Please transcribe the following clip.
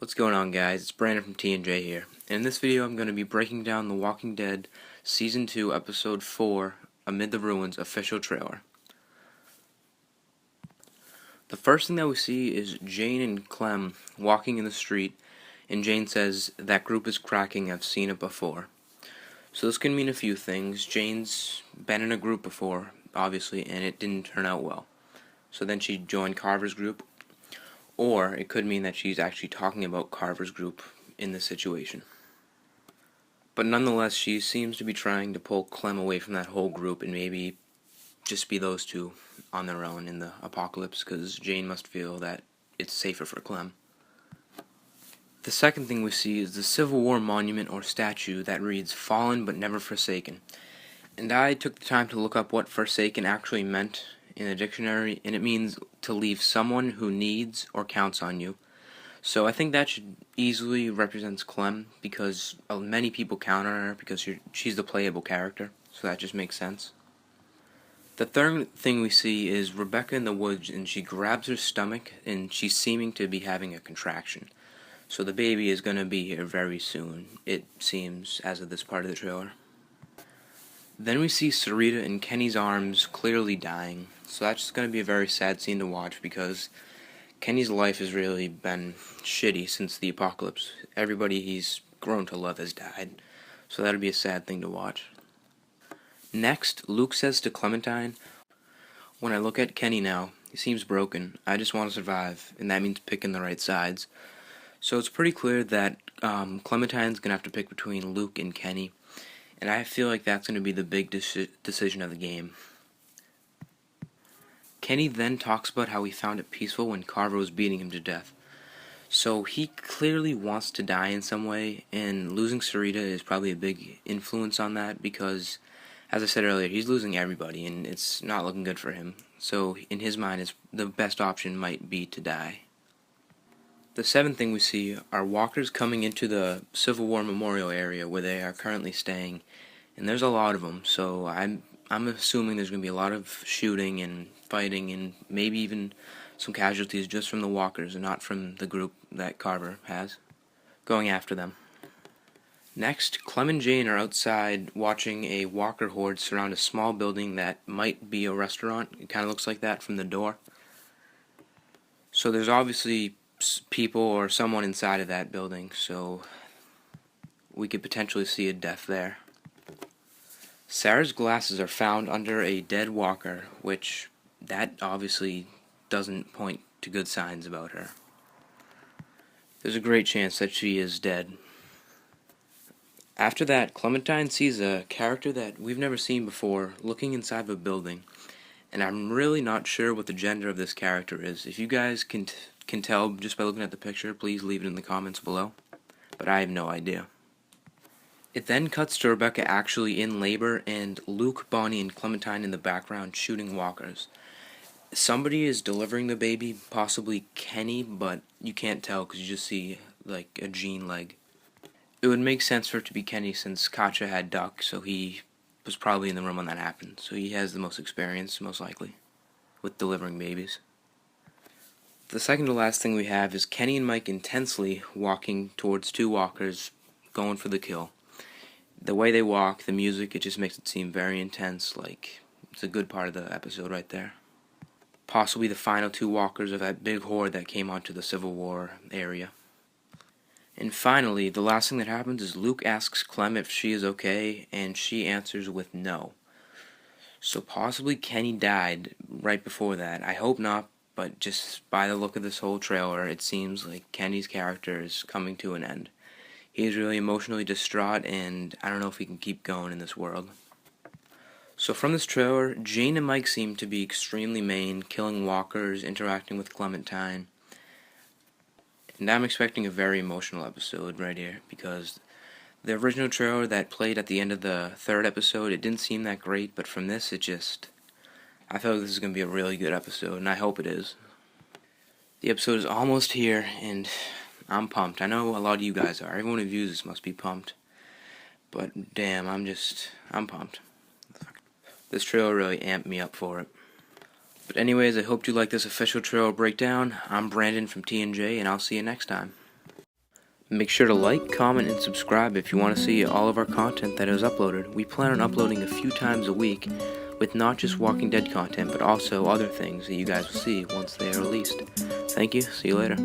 What's going on, guys? It's Brandon from T&J here. And in this video I'm going to be breaking down The Walking Dead Season 2 Episode 4 Amid the Ruins official trailer. The first thing that we see is Jane and Clem walking in the street, and Jane says, "That group is cracking, I've seen it before." So this can mean a few things. Jane's been in a group before, obviously, and it didn't turn out well. So then she joined Carver's group. Or it could mean that she's actually talking about Carver's group in this situation. But nonetheless, she seems to be trying to pull Clem away from that whole group and maybe just be those two on their own in the apocalypse, because Jane must feel that it's safer for Clem. The second thing we see is the Civil War monument or statue that reads "Fallen but never forsaken." And I took the time to look up what forsaken actually meant in a dictionary, and it means to leave someone who needs or counts on you. So I think that should easily represents Clem, because many people count on her because she's the playable character, so that just makes sense. The third thing we see is Rebecca in the woods, and she grabs her stomach, and she's seeming to be having a contraction. So the baby is going to be here very soon, it seems, as of this part of the trailer. Then we see Sarita in Kenny's arms, clearly dying. So that's just going to be a very sad scene to watch, because Kenny's life has really been shitty since the apocalypse. Everybody he's grown to love has died. So that'll be a sad thing to watch. Next, Luke says to Clementine, "When I look at Kenny now, he seems broken. I just want to survive, and that means picking the right sides." So it's pretty clear that Clementine's going to have to pick between Luke and Kenny. And I feel like that's going to be the big decision of the game. Kenny then talks about how he found it peaceful when Carver was beating him to death. So he clearly wants to die in some way, and losing Sarita is probably a big influence on that, because, as I said earlier, he's losing everybody, and it's not looking good for him. So in his mind, the best option might be to die. The seventh thing we see are walkers coming into the Civil War Memorial area where they are currently staying, and there's a lot of them, so I'm assuming there's going to be a lot of shooting and fighting and maybe even some casualties just from the walkers and not from the group that Carver has going after them. Next, Clem and Jane are outside watching a walker horde surround a small building that might be a restaurant. It kind of looks like that from the door. So there's obviously people or someone inside of that building, so we could potentially see a death there. Sarah's glasses are found under a dead walker, which that obviously doesn't point to good signs about her. There's a great chance that she is dead. After that, Clementine sees a character that we've never seen before looking inside of a building, and I'm really not sure what the gender of this character is. If you guys can tell just by looking at the picture, please leave it in the comments below, but I have no idea. It then cuts to Rebecca actually in labor, and Luke, Bonnie, and Clementine in the background shooting walkers. Somebody is delivering the baby, possibly Kenny, but you can't tell because you just see like a jean leg. It would make sense for it to be Kenny since Katja had Duck, so he was probably in the room when that happened. So he has the most experience, most likely, with delivering babies. The second to last thing we have is Kenny and Mike intensely walking towards two walkers, going for the kill. The way they walk, the music, it just makes it seem very intense, like it's a good part of the episode right there. Possibly the final two walkers of that big horde that came onto the Civil War area. And finally, the last thing that happens is Luke asks Clem if she is okay, and she answers with no. So possibly Kenny died right before that. I hope not, but just by the look of this whole trailer, it seems like Kenny's character is coming to an end. He is really emotionally distraught, and I don't know if he can keep going in this world. So from this trailer, Jane and Mike seem to be extremely main, killing walkers, interacting with Clementine. And I'm expecting a very emotional episode right here, because the original trailer that played at the end of the third episode, it didn't seem that great, but from this, I feel like this is going to be a really good episode, and I hope it is. The episode is almost here, and I'm pumped. I know a lot of you guys are. Everyone who views this must be pumped. But damn, I'm pumped. This trailer really amped me up for it. But anyways, I hope you like this official trailer breakdown. I'm Brandon from T&J, and I'll see you next time. Make sure to like, comment, and subscribe if you want to see all of our content that is uploaded. We plan on uploading a few times a week with not just Walking Dead content, but also other things that you guys will see once they are released. Thank you. See you later.